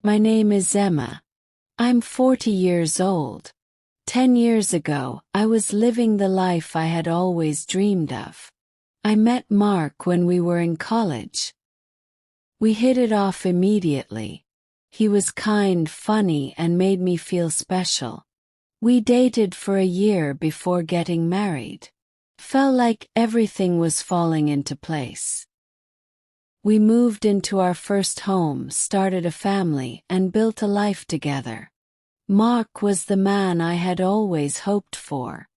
My name is Emma. I'm 40 years old. 10 years ago, I was living the life I had always dreamed of. I met Mark when we were in college. We hit it off immediately. He was kind, funny, and made me feel special. We dated for a year before getting married. Felt like everything was falling into place. We moved into our first home, started a family, and built a life together. Mark was the man I had always hoped for.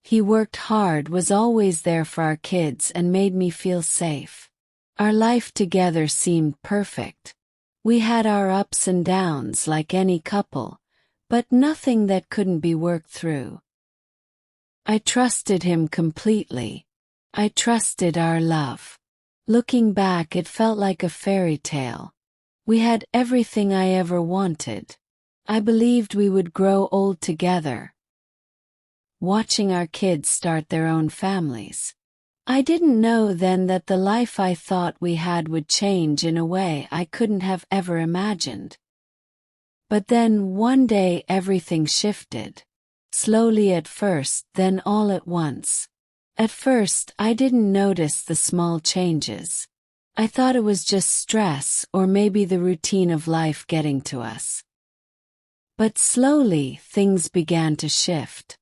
He worked hard, was always there for our kids, and made me feel safe. Our life together seemed perfect. We had our ups and downs like any couple, but nothing that couldn't be worked through. I trusted him completely. I trusted our love. Looking back, it felt like a fairy tale. We had everything I ever wanted. I believed we would grow old together, watching our kids start their own families. I didn't know then that the life I thought we had would change in a way I couldn't have ever imagined. But then one day everything shifted. Slowly at first, then all at once. At first, I didn't notice the small changes. I thought it was just stress or maybe the routine of life getting to us. But slowly, things began to shift.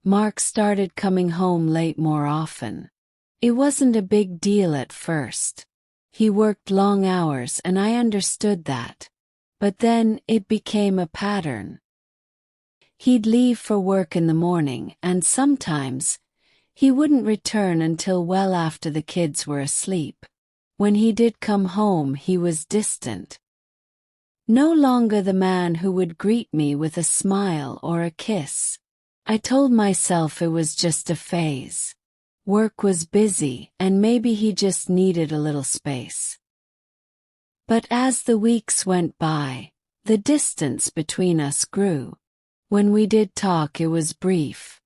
Mark started coming home late more often. It wasn't a big deal at first. He worked long hours and I understood that. But then it became a pattern. He'd leave for work in the morning and sometimes he wouldn't return until well after the kids were asleep. When he did come home, he was distant. No longer the man who would greet me with a smile or a kiss. I told myself it was just a phase. Work was busy and maybe he just needed a little space. But as the weeks went by, the distance between us grew. When we did talk, it was brief.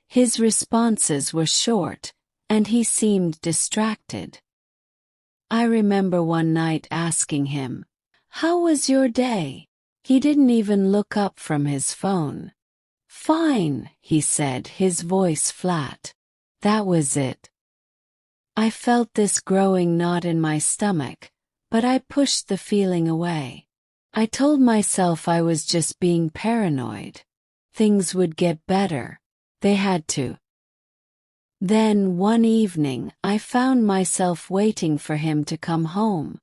His responses were short, and he seemed distracted. I remember one night asking him, "How was your day?" He didn't even look up from his phone. "Fine," he said, his voice flat. That was it. I felt this growing knot in my stomach, but I pushed the feeling away. I told myself I was just being paranoid. Things would get better. They had to. Then one evening, I found myself waiting for him to come home.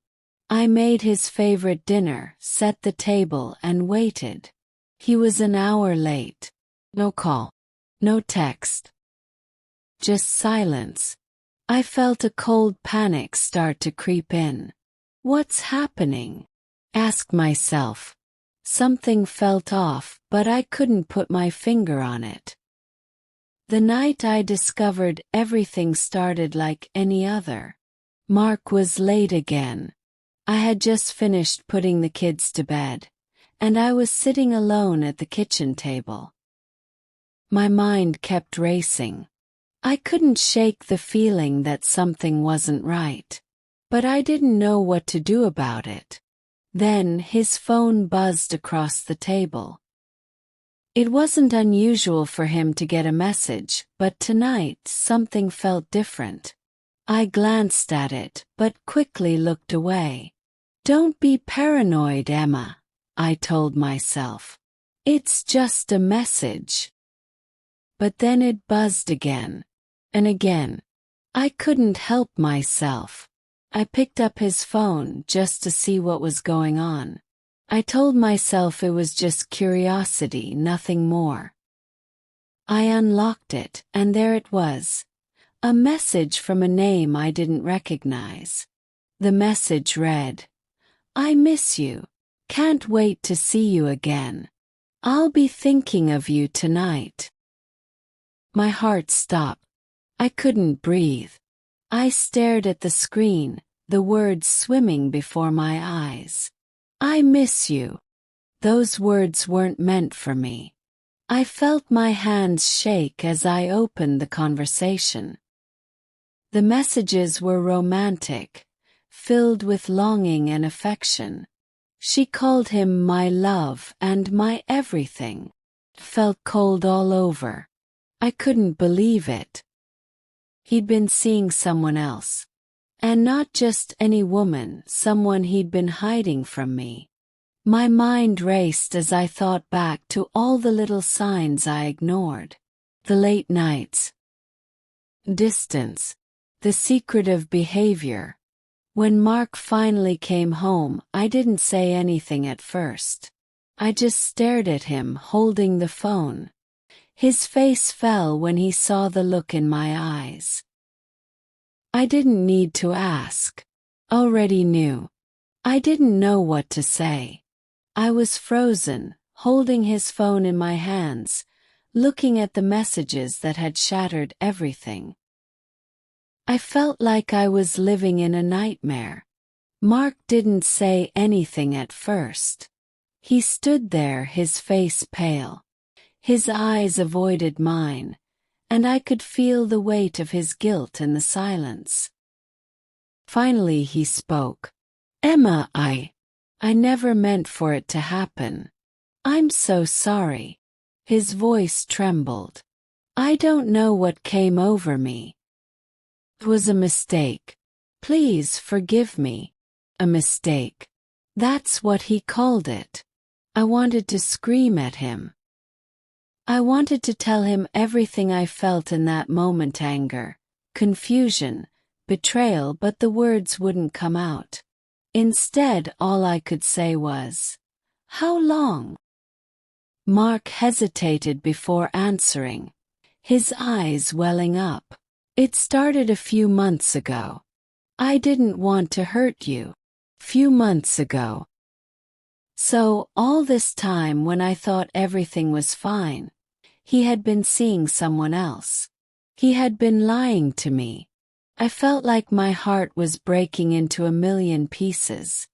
I made his favorite dinner, set the table, and waited. He was an hour late. No call. No text. Just silence. I felt a cold panic start to creep in. What's happening? Asked myself. Something felt off, but I couldn't put my finger on it. The night I discovered everything started like any other. Mark was late again. I had just finished putting the kids to bed, and I was sitting alone at the kitchen table. My mind kept racing. I couldn't shake the feeling that something wasn't right, but I didn't know what to do about it. Then his phone buzzed across the table. It wasn't unusual for him to get a message, but tonight something felt different. I glanced at it, but quickly looked away. "Don't be paranoid, Emma," I told myself. "It's just a message." But then it buzzed again. And again. I couldn't help myself. I picked up his phone just to see what was going on. I told myself it was just curiosity, nothing more. I unlocked it, and there it was. A message from a name I didn't recognize. The message read, "I miss you. Can't wait to see you again. I'll be thinking of you tonight." My heart stopped. I couldn't breathe. I stared at the screen, the words swimming before my eyes. "I miss you." Those words weren't meant for me. I felt my hands shake as I opened the conversation. The messages were romantic, filled with longing and affection. She called him my love and my everything. Felt cold all over. I couldn't believe it. He'd been seeing someone else. And not just any woman, someone he'd been hiding from me. My mind raced as I thought back to all the little signs I ignored. The late nights. Distance. The secretive behavior. When Mark finally came home, I didn't say anything at first. I just stared at him, holding the phone. His face fell when he saw the look in my eyes. I didn't need to ask. Already knew. I didn't know what to say. I was frozen, holding his phone in my hands, looking at the messages that had shattered everything. I felt like I was living in a nightmare. Mark didn't say anything at first. He stood there, his face pale. His eyes avoided mine, and I could feel the weight of his guilt in the silence. Finally he spoke. Emma, I never meant for it to happen. I'm so sorry. His voice trembled. I don't know what came over me. It was a mistake. Please forgive me. A mistake. That's what he called it. I wanted to scream at him. I wanted to tell him everything I felt in that moment, anger, confusion, betrayal, but the words wouldn't come out. Instead, all I could say was, "How long?" Mark hesitated before answering, his eyes welling up. It started a few months ago. I didn't want to hurt you. Few months ago. So, all this time when I thought everything was fine, he had been seeing someone else. He had been lying to me. I felt like my heart was breaking into a million pieces.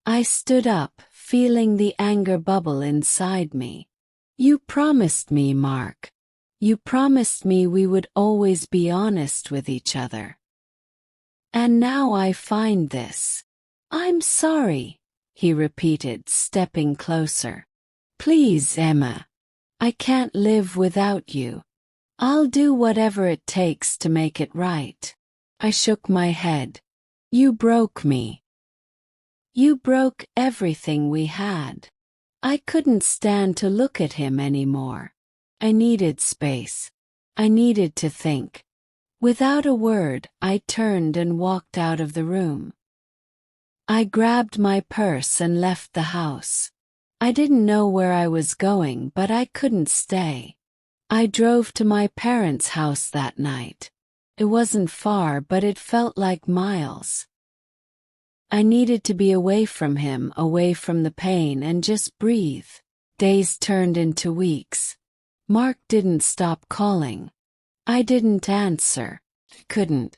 I stood up, feeling the anger bubble inside me. You promised me, Mark. You promised me we would always be honest with each other. And now I find this. I'm sorry, he repeated, stepping closer. Please, Emma. I can't live without you. I'll do whatever it takes to make it right. I shook my head. You broke me. You broke everything we had. I couldn't stand to look at him anymore. I needed space. I needed to think. Without a word, I turned and walked out of the room. I grabbed my purse and left the house. I didn't know where I was going, but I couldn't stay. I drove to my parents' house that night. It wasn't far, but it felt like miles. I needed to be away from him, away from the pain, and just breathe. Days turned into weeks. Mark didn't stop calling. I didn't answer. Couldn't.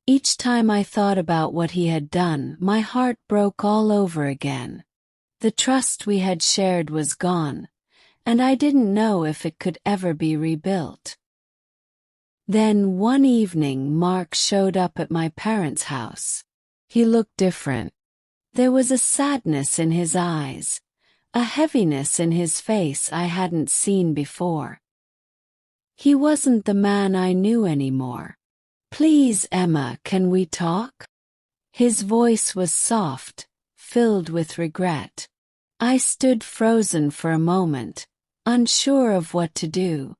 Each time I thought about what he had done, my heart broke all over again. The trust we had shared was gone, and I didn't know if it could ever be rebuilt. Then one evening Mark showed up at my parents' house. He looked different. There was a sadness in his eyes, a heaviness in his face I hadn't seen before. He wasn't the man I knew anymore. Please, Emma, can we talk? His voice was soft, filled with regret. I stood frozen for a moment, unsure of what to do.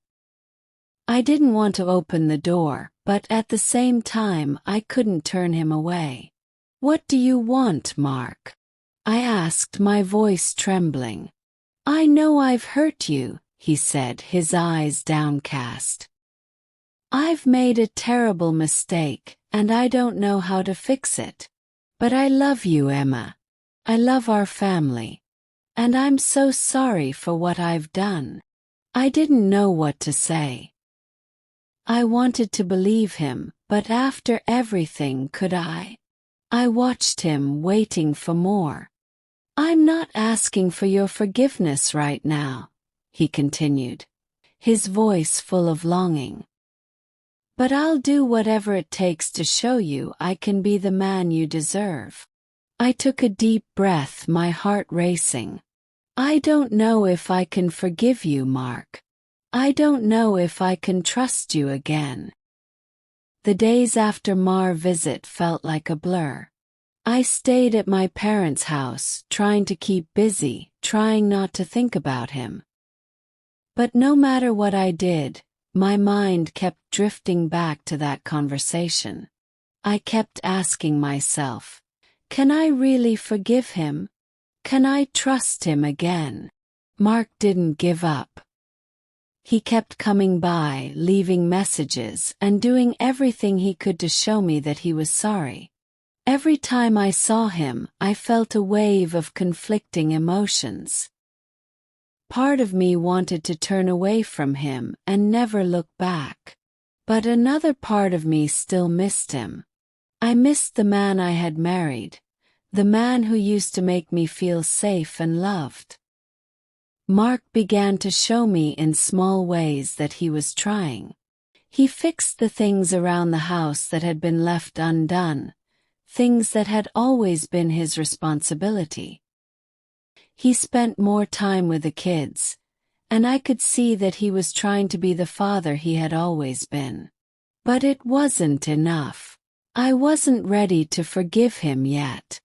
I didn't want to open the door, but at the same time I couldn't turn him away. What do you want, Mark? I asked, my voice trembling. I know I've hurt you, he said, his eyes downcast. I've made a terrible mistake, and I don't know how to fix it. But I love you, Emma. I love our family. And I'm so sorry for what I've done. I didn't know what to say. I wanted to believe him, but after everything, could I? I watched him, waiting for more. I'm not asking for your forgiveness right now, he continued, his voice full of longing. But I'll do whatever it takes to show you I can be the man you deserve. I took a deep breath, my heart racing. I don't know if I can forgive you, Mark. I don't know if I can trust you again. The days after Mar's visit felt like a blur. I stayed at my parents' house, trying to keep busy, trying not to think about him. But no matter what I did, my mind kept drifting back to that conversation. I kept asking myself, can I really forgive him? Can I trust him again? Mark didn't give up. He kept coming by, leaving messages, and doing everything he could to show me that he was sorry. Every time I saw him, I felt a wave of conflicting emotions. Part of me wanted to turn away from him and never look back. But another part of me still missed him. I missed the man I had married, the man who used to make me feel safe and loved. Mark began to show me in small ways that he was trying. He fixed the things around the house that had been left undone, things that had always been his responsibility. He spent more time with the kids, and I could see that he was trying to be the father he had always been. But it wasn't enough. I wasn't ready to forgive him yet.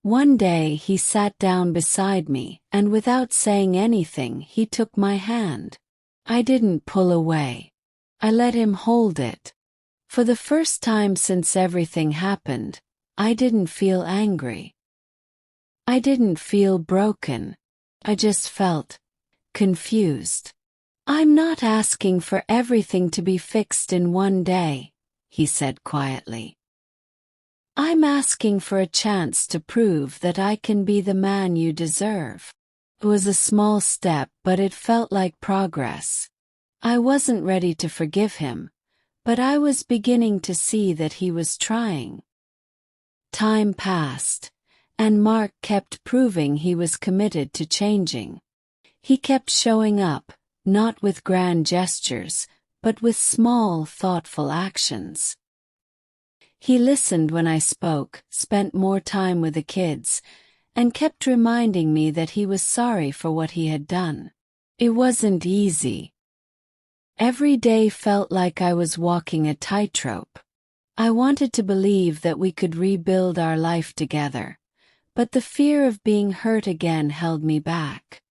One day he sat down beside me, and without saying anything he took my hand. I didn't pull away. I let him hold it. For the first time since everything happened, I didn't feel angry. I didn't feel broken. I just felt confused. I'm not asking for everything to be fixed in one day, he said quietly. I'm asking for a chance to prove that I can be the man you deserve. It was a small step, but it felt like progress. I wasn't ready to forgive him, but I was beginning to see that he was trying. Time passed, and Mark kept proving he was committed to changing. He kept showing up, not with grand gestures, but with small, thoughtful actions. He listened when I spoke, spent more time with the kids, and kept reminding me that he was sorry for what he had done. It wasn't easy. Every day felt like I was walking a tightrope. I wanted to believe that we could rebuild our life together, but the fear of being hurt again held me back.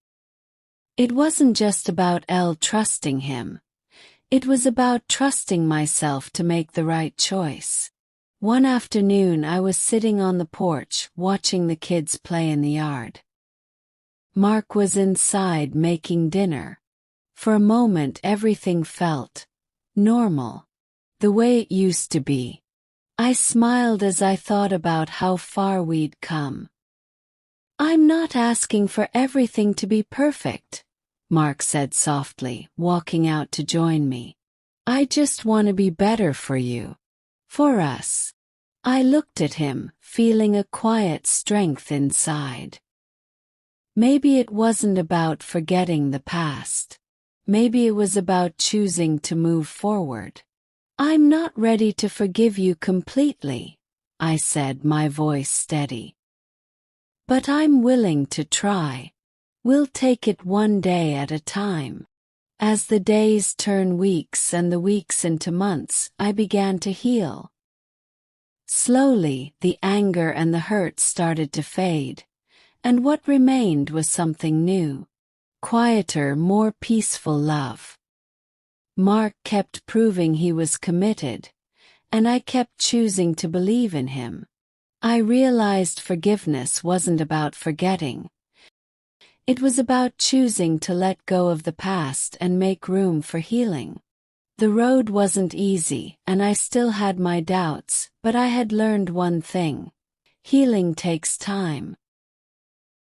It wasn't just about trusting him. It was about trusting myself to make the right choice. One afternoon I was sitting on the porch, watching the kids play in the yard. Mark was inside making dinner. For a moment everything felt normal, the way it used to be. I smiled as I thought about how far we'd come. I'm not asking for everything to be perfect, Mark said softly, walking out to join me. I just want to be better for you. For us. I looked at him, feeling a quiet strength inside. Maybe it wasn't about forgetting the past. Maybe it was about choosing to move forward. I'm not ready to forgive you completely, I said, my voice steady. But I'm willing to try. We'll take it one day at a time. As the days turned weeks and the weeks into months, I began to heal. Slowly, the anger and the hurt started to fade, and what remained was something new. Quieter, more peaceful love. Mark kept proving he was committed, and I kept choosing to believe in him. I realized forgiveness wasn't about forgetting. It was about choosing to let go of the past and make room for healing. The road wasn't easy, and I still had my doubts, but I had learned one thing. Healing takes time.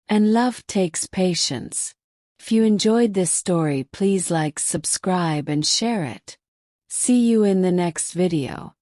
And love takes patience. If you enjoyed this story, please like, subscribe, and share it. See you in the next video.